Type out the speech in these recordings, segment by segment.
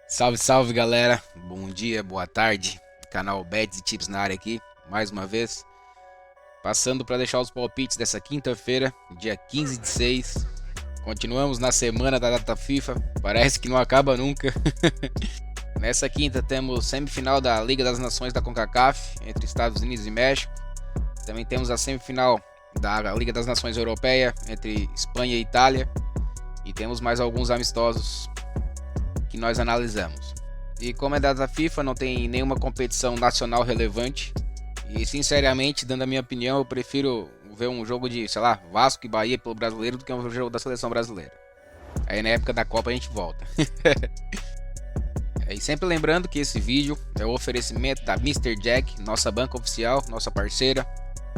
Salve, salve galera, bom dia, boa tarde, canal Bets e Tips na área aqui, mais uma vez, passando para deixar os palpites dessa quinta-feira, dia 15 de 6, continuamos na semana da data FIFA, parece que não acaba nunca. Nessa quinta temos semifinal da Liga das Nações da CONCACAF, entre Estados Unidos e México, também temos a semifinal da Liga das Nações Europeia, entre Espanha e Itália, e temos mais alguns amistosos que nós analisamos. E como é data FIFA, não tem nenhuma competição nacional relevante. E sinceramente, dando a minha opinião, eu prefiro ver um jogo de, sei lá, Vasco e Bahia pelo brasileiro do que um jogo da seleção brasileira. Aí na época da Copa a gente volta. E sempre lembrando que esse vídeo é o oferecimento da Mr. Jack, nossa banca oficial, nossa parceira.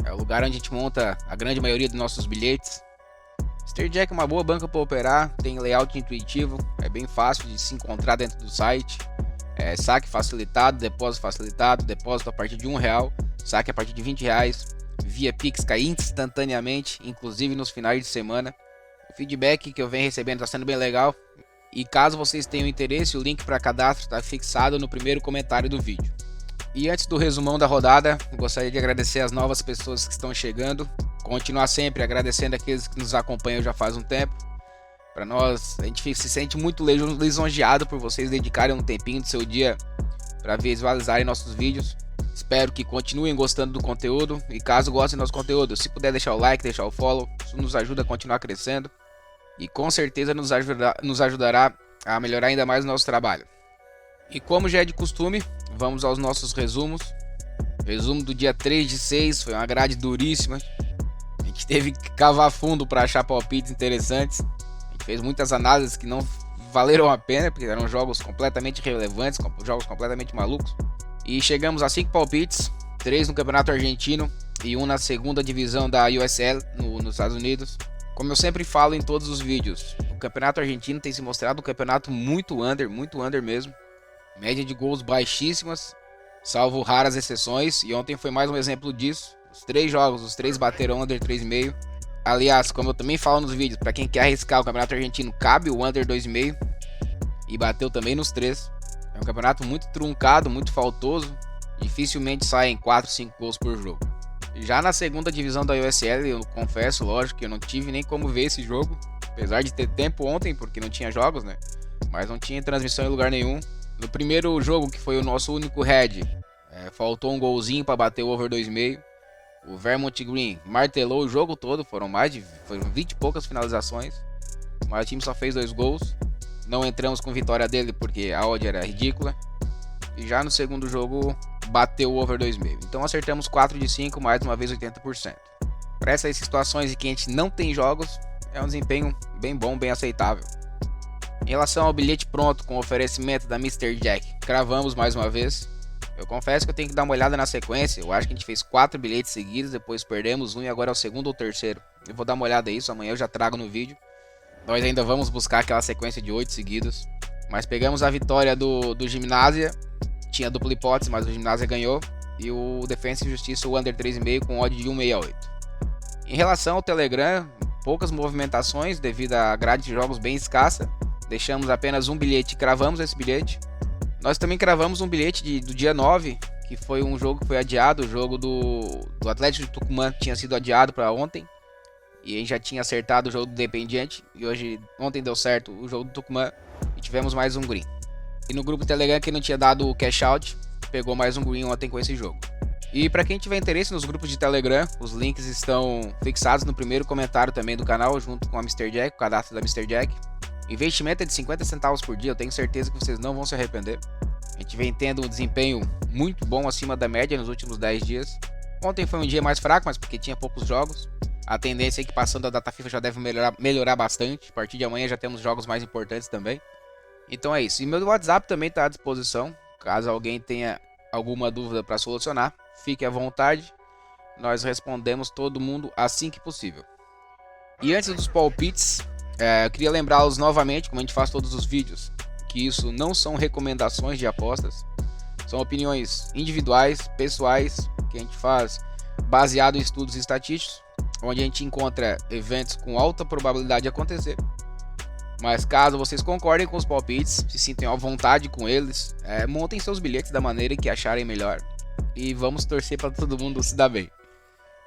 É o lugar onde a gente monta a grande maioria dos nossos bilhetes. Mr. Jack é uma boa banca para operar, tem layout intuitivo, é bem fácil de se encontrar dentro do site. Saque facilitado, depósito a partir de R$1, saque a partir de R$20, via Pix cai instantaneamente, inclusive nos finais de semana. O feedback que eu venho recebendo está sendo bem legal. E caso vocês tenham interesse, o link para cadastro está fixado no primeiro comentário do vídeo. E antes do resumão da rodada, gostaria de agradecer as novas pessoas que estão chegando. Continuar sempre agradecendo aqueles que nos acompanham já faz um tempo. Para nós, a gente se sente muito lisonjeado por vocês dedicarem um tempinho do seu dia para visualizarem nossos vídeos. Espero que continuem gostando do conteúdo e caso gostem do nosso conteúdo, se puder deixar o like, deixar o follow, isso nos ajuda a continuar crescendo e com certeza nos ajudará a melhorar ainda mais o nosso trabalho. E como já é de costume, vamos aos nossos resumos. Resumo do dia 3 de 6, foi uma grade duríssima. A gente teve que cavar fundo para achar palpites interessantes. A gente fez muitas análises que não valeram a pena, porque eram jogos completamente irrelevantes, jogos completamente malucos. E chegamos a 5 palpites, 3 no Campeonato Argentino e 1 na segunda divisão da USL nos Estados Unidos. Como eu sempre falo em todos os vídeos, o Campeonato Argentino tem se mostrado um campeonato muito under mesmo. Média de gols baixíssimas, salvo raras exceções, e ontem foi mais um exemplo disso. Os 3 jogos, os 3 bateram under 3,5. Aliás, como eu também falo nos vídeos, para quem quer arriscar o Campeonato Argentino, cabe o under 2,5 e bateu também nos 3. É um campeonato muito truncado, muito faltoso, dificilmente saem 4, 5 gols por jogo. Já na segunda divisão da USL, eu confesso, lógico, que eu não tive nem como ver esse jogo, apesar de ter tempo ontem, porque não tinha jogos, né? Mas não tinha transmissão em lugar nenhum. No primeiro jogo, que foi o nosso único head, faltou um golzinho para bater o over 2,5. O Vermont Green martelou o jogo todo, foram 20 e poucas finalizações, mas o time só fez 2 gols. Não entramos com vitória dele porque a odd era ridícula. E já no segundo jogo bateu o over 2,5. Então acertamos 4 de 5, mais uma vez 80%. Para essas situações em que a gente não tem jogos, é um desempenho bem bom, bem aceitável. Em relação ao bilhete pronto com oferecimento da Mr. Jack, cravamos mais uma vez. Eu confesso que eu tenho que dar uma olhada na sequência. Eu acho que a gente fez 4 bilhetes seguidos, depois perdemos um e agora é o segundo ou terceiro. Eu vou dar uma olhada nisso, amanhã eu já trago no vídeo. Nós ainda vamos buscar aquela sequência de 8 seguidos. Mas pegamos a vitória do Gimnasia. Tinha dupla hipótese, mas o Gimnasia ganhou. E o Defensa e Justiça, o under 3,5 com odd de 1,68. Em relação ao Telegram, poucas movimentações devido à grade de jogos bem escassa. Deixamos apenas um bilhete e cravamos esse bilhete. Nós também cravamos um bilhete do dia 9, que foi um jogo que foi adiado. O jogo do Atlético de Tucumã tinha sido adiado para ontem. E a gente já tinha acertado o jogo do Independiente. E ontem deu certo o jogo do Tucumã. E tivemos mais um green. E no grupo Telegram, quem não tinha dado o cash out, pegou mais um green ontem com esse jogo. E para quem tiver interesse nos grupos de Telegram, os links estão fixados no primeiro comentário também do canal, junto com a Mr. Jack, o cadastro da Mr. Jack. O investimento é de 50 centavos por dia, eu tenho certeza que vocês não vão se arrepender. A gente vem tendo um desempenho muito bom acima da média nos últimos 10 dias. Ontem foi um dia mais fraco, mas porque tinha poucos jogos. A tendência é que passando a data FIFA já deve melhorar bastante. A partir de amanhã já temos jogos mais importantes também. Então é isso. E meu WhatsApp também está à disposição. Caso alguém tenha alguma dúvida para solucionar, fique à vontade. Nós respondemos todo mundo assim que possível. E antes dos palpites, eu queria lembrá-los novamente, como a gente faz todos os vídeos, que isso não são recomendações de apostas. São opiniões individuais, pessoais, que a gente faz baseado em estudos estatísticos, onde a gente encontra eventos com alta probabilidade de acontecer Mas caso vocês concordem com os palpites, se sintam à vontade com eles, montem seus bilhetes da maneira que acharem melhor. E vamos torcer para todo mundo se dar bem.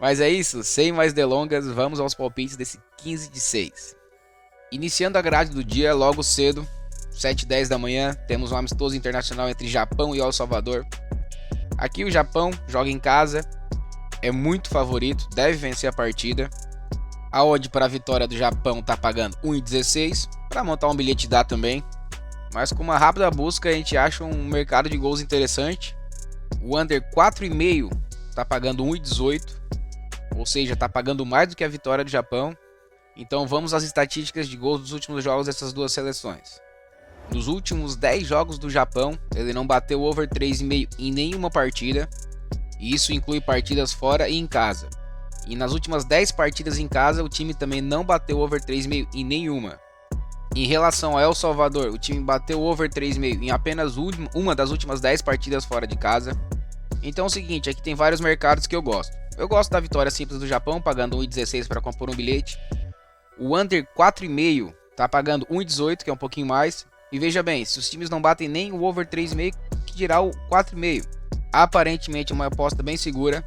Mas é isso, sem mais delongas, vamos aos palpites desse 15/6. Iniciando a grade do dia logo cedo, 7h10 da manhã, temos um amistoso internacional entre Japão e El Salvador. Aqui o Japão joga em casa, é muito favorito, deve vencer a partida. A odd para a vitória do Japão tá pagando 1,16, para montar um bilhete dá também. Mas com uma rápida busca a gente acha um mercado de gols interessante. O under 4,5 tá pagando 1,18, ou seja, tá pagando mais do que a vitória do Japão. Então vamos às estatísticas de gols dos últimos jogos dessas duas seleções. Nos últimos 10 jogos do Japão, ele não bateu over 3,5 em nenhuma partida, e isso inclui partidas fora e em casa. E nas últimas 10 partidas em casa, o time também não bateu over 3,5 em nenhuma. Em relação a El Salvador, o time bateu over 3,5 em apenas uma das últimas 10 partidas fora de casa. Então é o seguinte, aqui tem vários mercados que eu gosto. Eu gosto da vitória simples do Japão, pagando 1,16 para compor um bilhete. O under 4,5 tá pagando 1,18, que é um pouquinho mais. E veja bem, se os times não batem nem o over 3,5, que dirá o 4,5. Aparentemente uma aposta bem segura.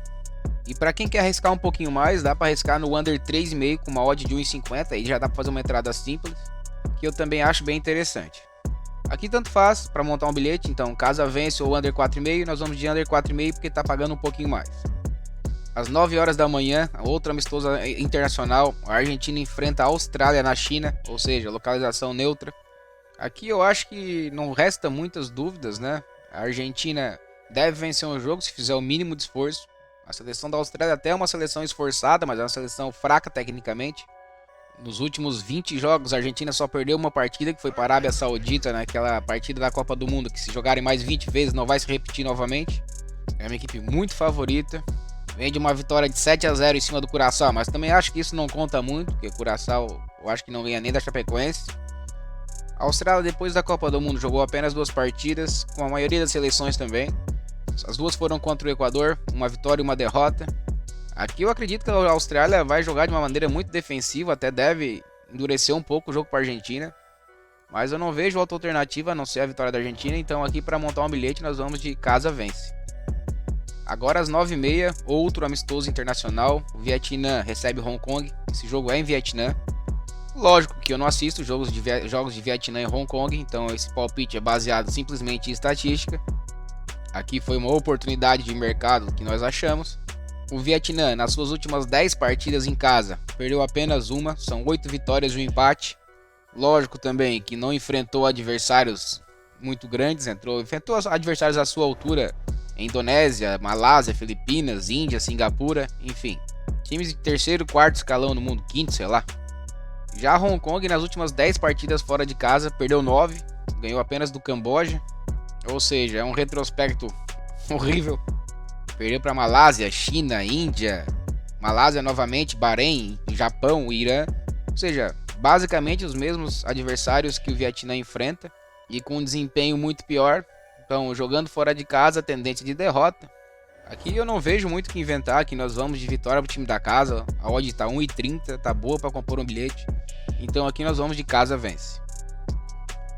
E para quem quer arriscar um pouquinho mais, dá para arriscar no under 3,5 com uma odd de 1,50. Aí já dá para fazer uma entrada simples, que eu também acho bem interessante. Aqui tanto faz para montar um bilhete, então casa vence ou under 4,5, nós vamos de under 4,5 porque está pagando um pouquinho mais. Às 9 horas da manhã, outra amistosa internacional, a Argentina enfrenta a Austrália na China, ou seja, localização neutra. Aqui eu acho que não resta muitas dúvidas, né? A Argentina deve vencer um jogo se fizer o mínimo de esforço. A seleção da Austrália até é uma seleção esforçada, mas é uma seleção fraca tecnicamente. Nos últimos 20 jogos, a Argentina só perdeu uma partida, que foi para a Arábia Saudita, naquela partida da Copa do Mundo, que se jogarem mais 20 vezes não vai se repetir novamente. É uma equipe muito favorita. Vem de uma vitória de 7-0 em cima do Curaçao, mas também acho que isso não conta muito, porque o Curaçao eu acho que não ganha nem da Chapecoense. A Austrália, depois da Copa do Mundo, jogou apenas 2 partidas, com a maioria das seleções também. As duas foram contra o Equador, uma vitória e uma derrota. Aqui eu acredito que a Austrália vai jogar de uma maneira muito defensiva, até deve endurecer um pouco o jogo para a Argentina. Mas eu não vejo outra alternativa a não ser a vitória da Argentina, então aqui para montar um bilhete nós vamos de casa vence. Agora às 9h30, outro amistoso internacional, o Vietnã recebe Hong Kong, esse jogo é em Vietnã. Lógico que eu não assisto jogos de Vietnã e Hong Kong, então esse palpite é baseado simplesmente em estatística. Aqui foi uma oportunidade de mercado que nós achamos. O Vietnã, nas suas últimas 10 partidas em casa, perdeu apenas uma, são 8 vitórias e um empate. Lógico também que não enfrentou adversários muito grandes, enfrentou adversários à sua altura, Indonésia, Malásia, Filipinas, Índia, Singapura, enfim. Times de terceiro, quarto escalão no mundo, quinto, sei lá. Já Hong Kong, nas últimas 10 partidas fora de casa, perdeu 9, ganhou apenas do Camboja. Ou seja, é um retrospecto horrível. Perdeu para Malásia, China, Índia, Malásia novamente, Bahrein, Japão, Irã. Ou seja, basicamente os mesmos adversários que o Vietnã enfrenta e com um desempenho muito pior. Então, jogando fora de casa, tendência de derrota. Aqui eu não vejo muito o que inventar, que nós vamos de vitória pro time da casa. A odd tá 1,30, tá boa para compor um bilhete. Então aqui nós vamos de casa vence.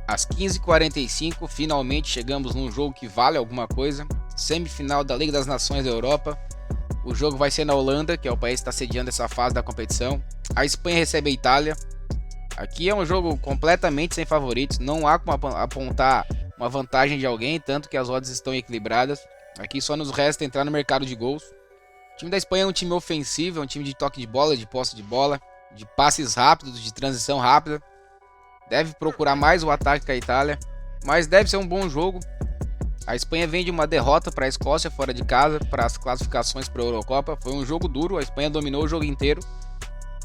Às 15h45, finalmente chegamos num jogo que vale alguma coisa. Semifinal da Liga das Nações da Europa. O jogo vai ser na Holanda, que é o país que está sediando essa fase da competição. A Espanha recebe a Itália. Aqui é um jogo completamente sem favoritos. Não há como apontar uma vantagem de alguém, tanto que as odds estão equilibradas. Aqui só nos resta entrar no mercado de gols. O time da Espanha é um time ofensivo, é um time de toque de bola, de posse de bola, de passes rápidos, de transição rápida. Deve procurar mais o ataque que a Itália, mas deve ser um bom jogo. A Espanha vem de uma derrota para a Escócia fora de casa, para as classificações para a Eurocopa. Foi um jogo duro, a Espanha dominou o jogo inteiro.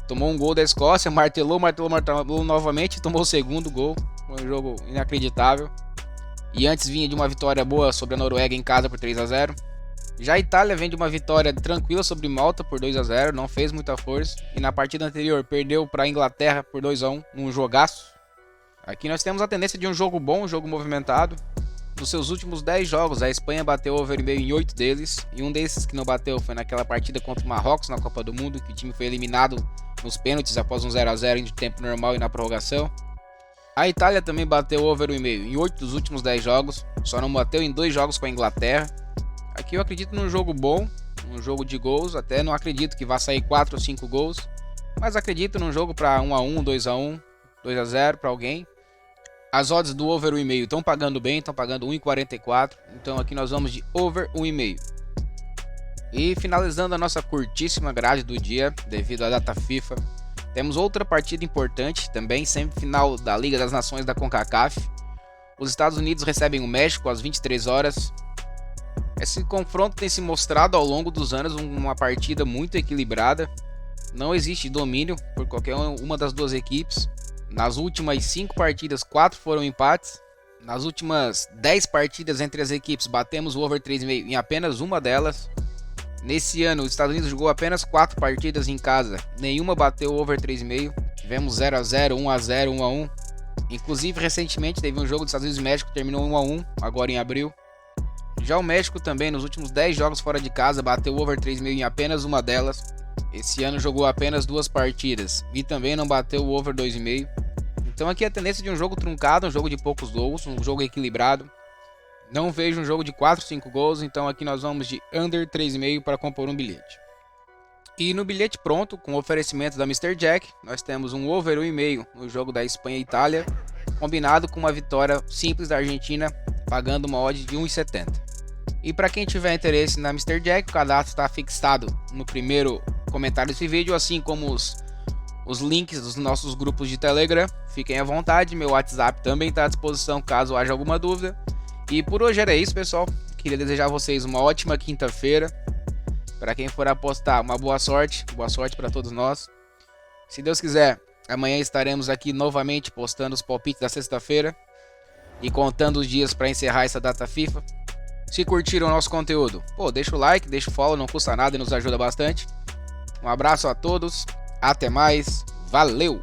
Tomou um gol da Escócia, martelou novamente e tomou o segundo gol. Foi um jogo inacreditável. E antes vinha de uma vitória boa sobre a Noruega em casa por 3-0. Já a Itália vem de uma vitória tranquila sobre Malta por 2-0, não fez muita força. E na partida anterior perdeu para a Inglaterra por 2-1, num jogaço. Aqui nós temos a tendência de um jogo bom, um jogo movimentado. Nos seus últimos 10 jogos, a Espanha bateu over meio em 8 deles. E um desses que não bateu foi naquela partida contra o Marrocos na Copa do Mundo, que o time foi eliminado nos pênaltis após um 0-0 em tempo normal e na prorrogação. A Itália também bateu over 1,5 em 8 dos últimos 10 jogos, só não bateu em 2 jogos com a Inglaterra. Aqui eu acredito num jogo bom, um jogo de gols, até não acredito que vá sair 4 ou 5 gols, mas acredito num jogo para 1-1, 2-1, 2-0 para alguém. As odds do over 1,5 estão pagando bem, estão pagando 1,44, então aqui nós vamos de over 1,5. E finalizando a nossa curtíssima grade do dia, devido à data FIFA, temos outra partida importante, também semifinal da Liga das Nações da CONCACAF. Os Estados Unidos recebem o México às 23 horas. Esse confronto tem se mostrado ao longo dos anos uma partida muito equilibrada. Não existe domínio por qualquer uma das duas equipes. Nas últimas 5 partidas, 4 foram empates. Nas últimas 10 partidas entre as equipes, batemos o over 3,5 em apenas uma delas. Nesse ano, os Estados Unidos jogou apenas 4 partidas em casa, nenhuma bateu o over 3,5. Tivemos 0-0, 1-0, 1-1. Inclusive, recentemente teve um jogo dos Estados Unidos e México que terminou 1-1, agora em abril. Já o México também, nos últimos 10 jogos fora de casa, bateu o over 3,5 em apenas uma delas. Esse ano jogou apenas 2 partidas e também não bateu o over 2,5. Então aqui a tendência de um jogo truncado, um jogo de poucos gols, um jogo equilibrado. Não vejo um jogo de 4, 5 gols, então aqui nós vamos de under 3,5 para compor um bilhete. E no bilhete pronto, com oferecimento da Mr. Jack, nós temos um over 1,5 no jogo da Espanha e Itália, combinado com uma vitória simples da Argentina, pagando uma odd de 1,70. E para quem tiver interesse na Mr. Jack, o cadastro está fixado no primeiro comentário desse vídeo, assim como os links dos nossos grupos de Telegram. Fiquem à vontade, meu WhatsApp também está à disposição caso haja alguma dúvida. E por hoje era isso, pessoal. Queria desejar a vocês uma ótima quinta-feira. Para quem for apostar, uma boa sorte para todos nós. Se Deus quiser, amanhã estaremos aqui novamente postando os palpites da sexta-feira e contando os dias para encerrar essa data FIFA. Se curtiram o nosso conteúdo, deixa o like, deixa o follow, não custa nada e nos ajuda bastante. Um abraço a todos, até mais, valeu!